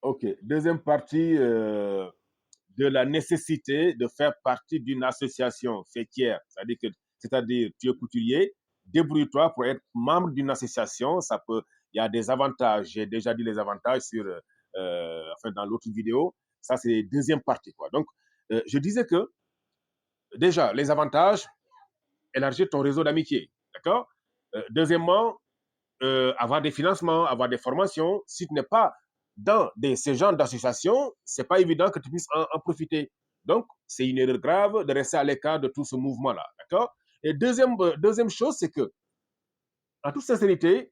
OK. Deuxième partie de la nécessité de faire partie d'une association fêtière. C'est-à-dire, tu es couturier, débrouille-toi pour être membre d'une association. Il y a des avantages. J'ai déjà dit les avantages enfin, dans l'autre vidéo. Ça, c'est la deuxième partie, quoi. Donc, je disais que, déjà, les avantages, élargir ton réseau d'amitié. D'accord? Deuxièmement, avoir des financements, avoir des formations. Si tu n'es pas dans ces genres d'associations, c'est pas évident que tu puisses en profiter. Donc, c'est une erreur grave de rester à l'écart de tout ce mouvement-là. D'accord? Et deuxième chose, c'est que, en toute sincérité,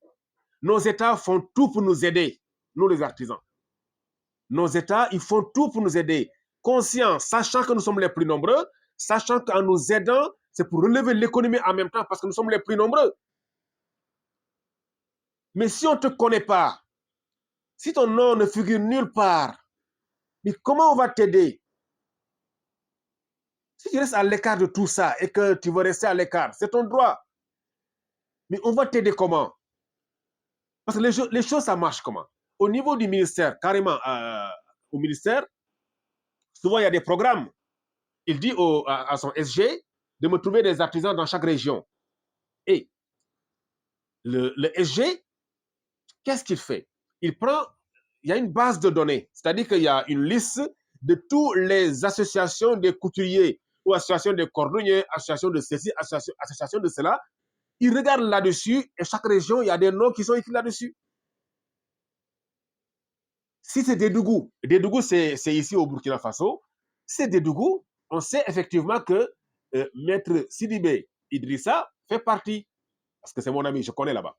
nos États font tout pour nous aider, nous les artisans. Nos États, ils font tout pour nous aider. Conscients, sachant que nous sommes les plus nombreux, sachant qu'en nous aidant, c'est pour relever l'économie en même temps parce que nous sommes les plus nombreux. Mais si on ne te connaît pas, si ton nom ne figure nulle part, mais comment on va t'aider? Si tu restes à l'écart de tout ça et que tu veux rester à l'écart, c'est ton droit. Mais on va t'aider comment? Parce que les choses, ça marche comment? Au niveau du ministère, carrément, au ministère, souvent, il y a des programmes. Il dit à son SG de me trouver des artisans dans chaque région. Et le SG, qu'est-ce qu'il fait? Il y a une base de données, c'est-à-dire qu'il y a une liste de toutes les associations des couturiers ou associations des cordonniers, associations de ceci, associations de cela. Il regarde là-dessus et chaque région, il y a des noms qui sont écrits là-dessus. Si c'est Dédougou, c'est ici au Burkina Faso. Si c'est Dédougou, on sait effectivement que Maître Sidibé Idrissa fait partie, parce que c'est mon ami, je connais là-bas.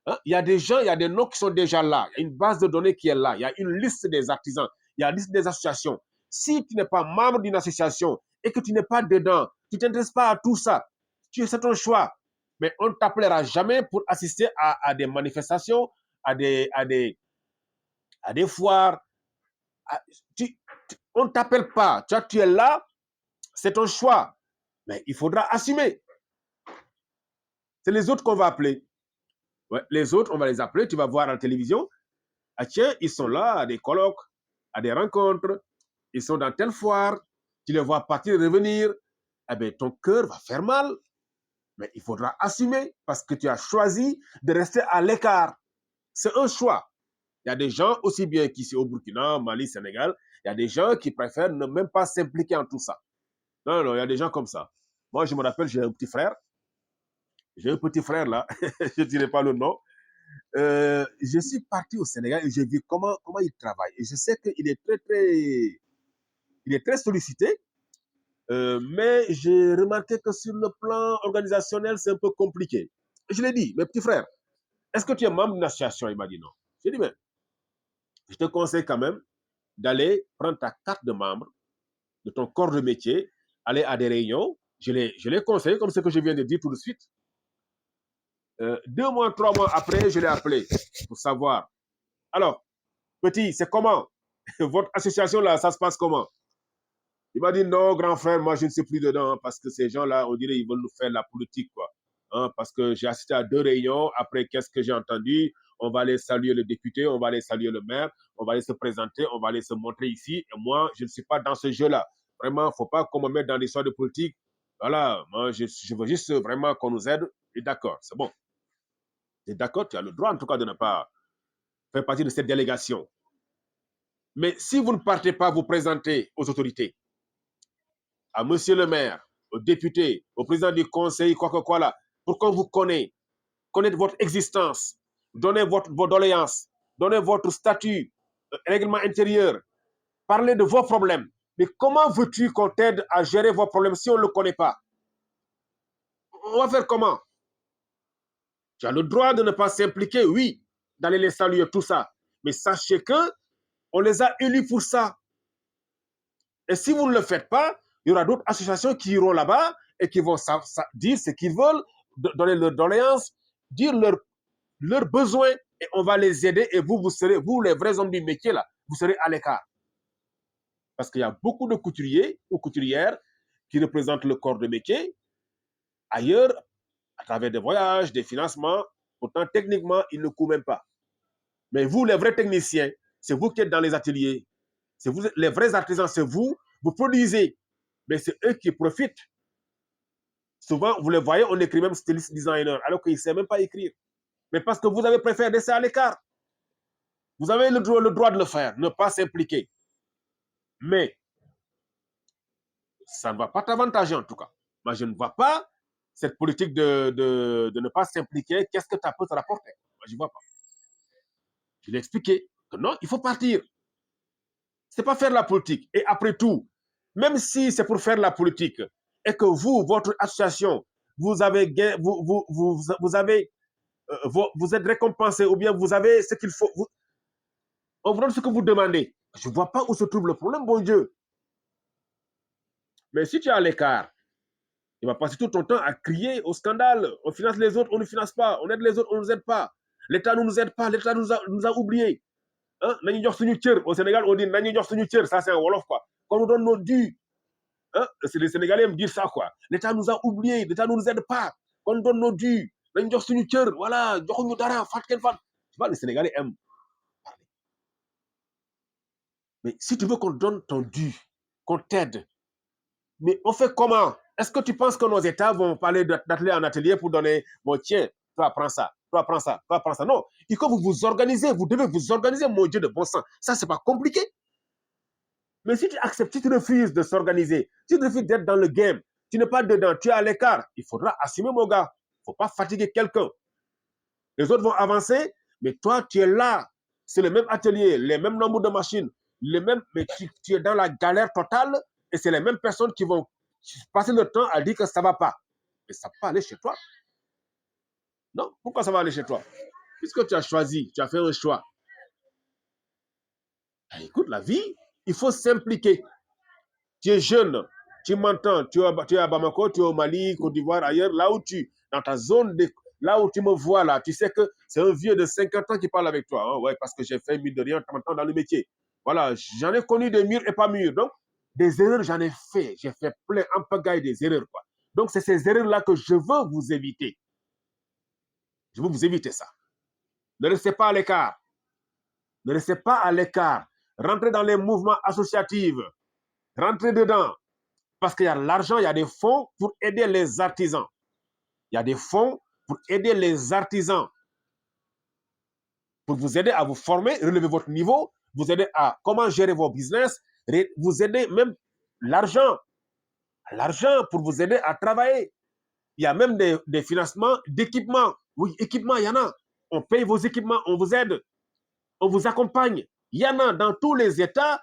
Hein? Il y a des gens, il y a des noms qui sont déjà là. Il y a une base de données qui est là. Il y a une liste des artisans. Il y a une liste des associations. Si tu n'es pas membre d'une association et que tu n'es pas dedans, tu ne t'intéresses pas à tout ça, c'est ton choix. Mais on ne t'appellera jamais pour assister à des manifestations, à des foires. On ne t'appelle pas. Tu es là, c'est ton choix. Mais il faudra assumer. C'est les autres qu'on va appeler. Ouais, les autres, on va les appeler. Tu vas voir à la télévision. Ah tiens, ils sont là à des colloques, à des rencontres. Ils sont dans telle foire. Tu les vois partir et revenir. Eh bien, ton cœur va faire mal. Mais il faudra assumer parce que tu as choisi de rester à l'écart. C'est un choix. Il y a des gens, aussi bien qu'ici au Burkina, Mali, Sénégal, il y a des gens qui préfèrent ne même pas s'impliquer en tout ça. Non, non, il y a des gens comme ça. Moi, je me rappelle, j'ai un petit frère. J'ai un petit frère là, je ne dirai pas le nom. Je suis parti au Sénégal et j'ai vu comment il travaille. Et je sais qu'il est il est très sollicité. Mais j'ai remarqué que sur le plan organisationnel, c'est un peu compliqué. Et je l'ai dit, mes petits frères, est-ce que tu es membre d'une association? Il m'a dit non. J'ai dit, mais je te conseille quand même d'aller prendre ta carte de membre de ton corps de métier, aller à des réunions. Je l'ai conseillé comme ce que je viens de dire tout de suite. 2 mois, 3 mois après, je l'ai appelé pour savoir. Alors, petit, c'est comment? Votre association là, ça se passe comment? Il m'a dit non, grand frère, moi je ne suis plus dedans parce que ces gens-là, on dirait ils veulent nous faire la politique, quoi. Hein, parce que j'ai assisté à 2 réunions. Après, qu'est-ce que j'ai entendu? On va aller saluer le député, on va aller saluer le maire, on va aller se présenter, on va aller se montrer ici. Et moi, je ne suis pas dans ce jeu-là. Vraiment, il ne faut pas qu'on me mette dans l'histoire de politique. Voilà, moi, je veux juste vraiment qu'on nous aide. Et d'accord, c'est bon. Et d'accord, tu as le droit en tout cas de ne pas faire partie de cette délégation. Mais si vous ne partez pas vous présenter aux autorités, à monsieur le maire, au député, au président du conseil, quoi que quoi là, pour qu'on vous connaisse, connaître votre existence, donner vos doléances, donner votre statut, règlement intérieur, parler de vos problèmes. Mais comment veux-tu qu'on t'aide à gérer vos problèmes si on ne le connaît pas? On va faire comment? Tu as le droit de ne pas s'impliquer, oui, d'aller les saluer, tout ça. Mais sachez que on les a élus pour ça. Et si vous ne le faites pas, il y aura d'autres associations qui iront là-bas et qui vont dire ce qu'ils veulent, donner leurs doléances, dire leurs besoins, et on va les aider. Et vous serez, vous, les vrais hommes du métier, là, vous serez à l'écart. Parce qu'il y a beaucoup de couturiers ou couturières qui représentent le corps de métier ailleurs, à travers des voyages, des financements. Pourtant, techniquement, ils ne courent même pas. Mais vous, les vrais techniciens, C'est vous qui êtes dans les ateliers. C'est vous, les vrais artisans, c'est vous. Vous produisez. Mais c'est eux qui profitent. Souvent, vous les voyez, on écrit même styliste designer, alors qu'ils ne savent même pas écrire. Mais parce que vous avez préféré laisser à l'écart. Vous avez le droit de le faire, ne pas s'impliquer. Mais ça ne va pas t'avantager en tout cas. Moi, je ne vois pas cette politique de ne pas s'impliquer. Qu'est-ce que ça peut te rapporter? Moi, je ne vois pas. Je l'ai expliqué que non, il faut partir. Ce n'est pas faire la politique. Et après tout, même si c'est pour faire la politique et que vous, votre association, vous avez, vous avez, vous êtes récompensé ou bien vous avez ce qu'il faut, on vous donne ce que vous demandez. Je ne vois pas où se trouve le problème, bon Dieu. Mais si tu es à l'écart, il va passer tout ton temps à crier au scandale. On finance les autres, on ne finance pas. On aide les autres, on ne nous aide pas. L'État ne nous aide pas, l'État nous a oubliés. Hein? Au Sénégal, on dit ça c'est un Wolof quoi. Qu'on nous donne nos dus. Hein? Les Sénégalais aiment dire ça quoi. L'État nous a oubliés, l'État ne nous aide pas. Qu'on nous donne nos dus. Voilà, tu vois, les Sénégalais aiment parler. Mais si tu veux qu'on donne ton dû, qu'on t'aide, mais on fait comment? Est-ce que tu penses que nos États vont parler d'atelier en atelier pour donner, bon tiens, toi prends ça, toi prends ça, toi prends ça? Non, il faut que vous vous organisez, vous devez vous organiser, mon Dieu de bon sang. Ça, c'est pas compliqué. Mais si tu acceptes, si tu refuses de s'organiser, si tu refuses d'être dans le game, tu n'es pas dedans, tu es à l'écart, il faudra assumer, mon gars. Il ne faut pas fatiguer quelqu'un. Les autres vont avancer, mais toi, tu es là. C'est le même atelier, les mêmes nombres de machines, les mêmes, mais tu es dans la galère totale et c'est les mêmes personnes qui vont passer le temps à dire que ça ne va pas. Mais ça ne va pas aller chez toi. Non, pourquoi ça va aller chez toi? Puisque tu as choisi, tu as fait un choix. Et écoute, la vie, il faut s'impliquer. Tu es jeune, tu m'entends, tu es à Bamako, tu es au Mali, Côte d'Ivoire, ailleurs, là où dans ta zone, là où tu me vois là, tu sais que c'est un vieux de 50 ans qui parle avec toi. Hein? Ouais, parce que j'ai fait mine de rien, tu m'entends dans le métier. Voilà, j'en ai connu des mûrs et pas mûrs. Donc, des erreurs, j'en ai fait. J'ai fait plein, en pagaille des erreurs. Quoi. Donc, c'est ces erreurs-là que je veux vous éviter. Je veux vous éviter ça. Ne restez pas à l'écart. Ne restez pas à l'écart. Rentrez dans les mouvements associatifs. Rentrez dedans. Parce qu'il y a l'argent, il y a des fonds pour aider les artisans. Il y a des fonds pour aider les artisans. Pour vous aider à vous former, relever votre niveau, vous aider à comment gérer vos business, vous aider même l'argent. L'argent pour vous aider à travailler. Il y a même des financements d'équipements. Oui, équipements, il y en a. On paye vos équipements, on vous aide, on vous accompagne. Il y en a dans tous les États.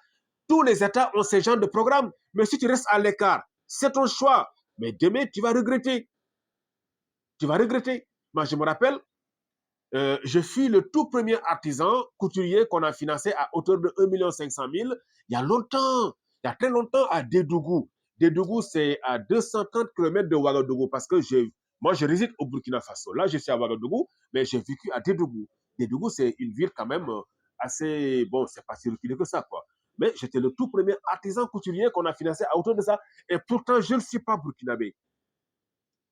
Tous les États ont ce genre de programme. Mais si tu restes à l'écart, c'est ton choix. Mais demain, tu vas regretter. Tu vas regretter. Moi, je me rappelle, je fus le tout premier artisan couturier qu'on a financé à hauteur de 1 500 000 il y a longtemps, il y a très longtemps à Dédougou. Dédougou, c'est à 230 km de Ouagadougou parce que moi, je réside au Burkina Faso. Là, je suis à Ouagadougou, mais j'ai vécu à Dédougou. Dédougou, c'est une ville quand même assez, bon, c'est pas si reculé que ça, quoi. Mais j'étais le tout premier artisan couturier qu'on a financé à hauteur de ça. Et pourtant, je ne suis pas burkinabé.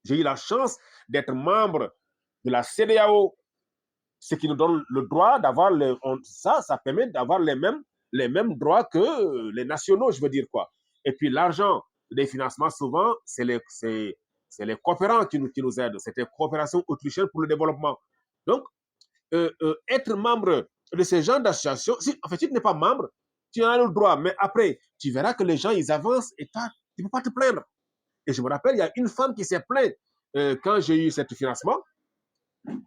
J'ai eu la chance d'être membre de la CEDEAO, ce qui nous donne le droit d'avoir ça permet d'avoir les mêmes droits que les nationaux, je veux dire quoi. Et puis l'argent des financements, souvent, c'est les coopérants qui nous aident. C'était coopération autrichienne pour le développement. Donc, être membre de ces genres d'associations, en fait, si tu n'es pas membre, tu en as le droit, mais après, tu verras que les gens, ils avancent et tu ne peux pas te plaindre. Et je me rappelle, il y a une femme qui s'est plainte quand j'ai eu ce financement,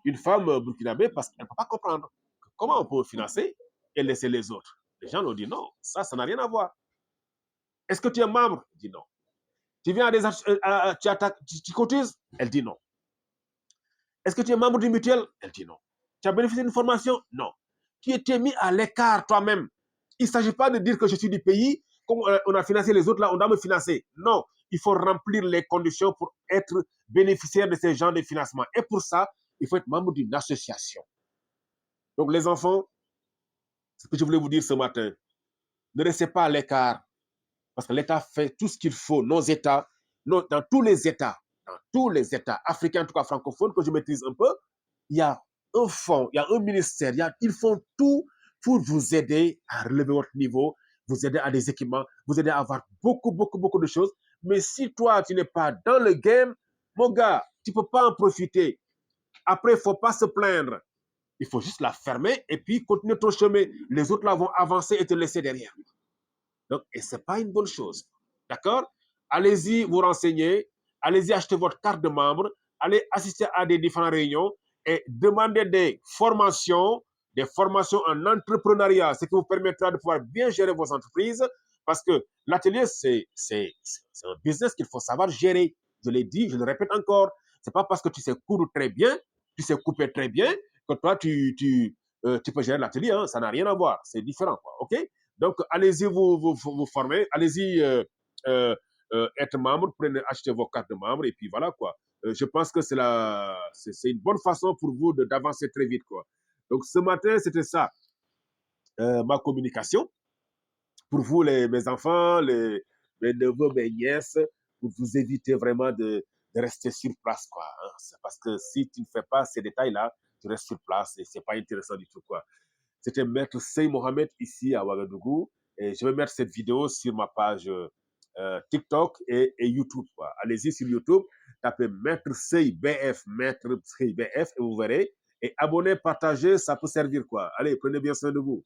une femme burkinabé, parce qu'elle ne peut pas comprendre comment on peut financer et laisser les autres. Les gens ont dit non, ça n'a rien à voir. Est-ce que tu es membre? Elle dit non. Tu viens à des tu cotises? Elle dit non. Est-ce que tu es membre du mutuel? Elle dit non. Tu as bénéficié d'une formation? Non. Tu étais mis à l'écart toi-même. Il ne s'agit pas de dire que je suis du pays, comme on a financé les autres là, on doit me financer. Non, il faut remplir les conditions pour être bénéficiaire de ces genres de financement. Et pour ça, il faut être membre d'une association. Donc les enfants, ce que je voulais vous dire ce matin, ne restez pas à l'écart, parce que l'État fait tout ce qu'il faut, nos États, dans tous les États africains, en tout cas francophones, que je maîtrise un peu, il y a un fonds, il y a un ministère, ils font tout pour vous aider à relever votre niveau, vous aider à des équipements, vous aider à avoir beaucoup de choses. Mais si toi, tu n'es pas dans le game, mon gars, tu ne peux pas en profiter. Après, il ne faut pas se plaindre. Il faut juste la fermer et puis continuer ton chemin. Les autres là vont avancer et te laisser derrière. Donc, et ce n'est pas une bonne chose. D'accord? Allez-y vous renseigner, allez-y acheter votre carte de membre, allez assister à des différentes réunions et demandez des formations en entrepreneuriat, ce qui vous permettra de pouvoir bien gérer vos entreprises parce que l'atelier, c'est un business qu'il faut savoir gérer. Je l'ai dit, je le répète encore. Ce n'est pas parce que tu sais coudre très bien, tu sais couper très bien, que toi, tu peux gérer l'atelier. Hein. Ça n'a rien à voir. C'est différent. Quoi, OK? Donc, allez-y vous former, allez-y être membre, prenez, achetez vos cartes de membre et puis voilà quoi. Je pense que c'est une bonne façon pour vous d'avancer très vite quoi. Donc, ce matin, c'était ça, ma communication. Pour vous, mes enfants, mes neveux, mes nièces, pour vous éviter vraiment de rester sur place quoi. Hein. Parce que si tu ne fais pas ces détails-là, tu restes sur place et c'est pas intéressant du tout quoi. C'était Maître Sey Mohamed ici à Ouagadougou. Et je vais mettre cette vidéo sur ma page TikTok et YouTube. Allez-y sur YouTube, tapez Maître Sey BF, Maître Sey BF et vous verrez. Et abonnez, partagez, ça peut servir quoi. Allez, prenez bien soin de vous.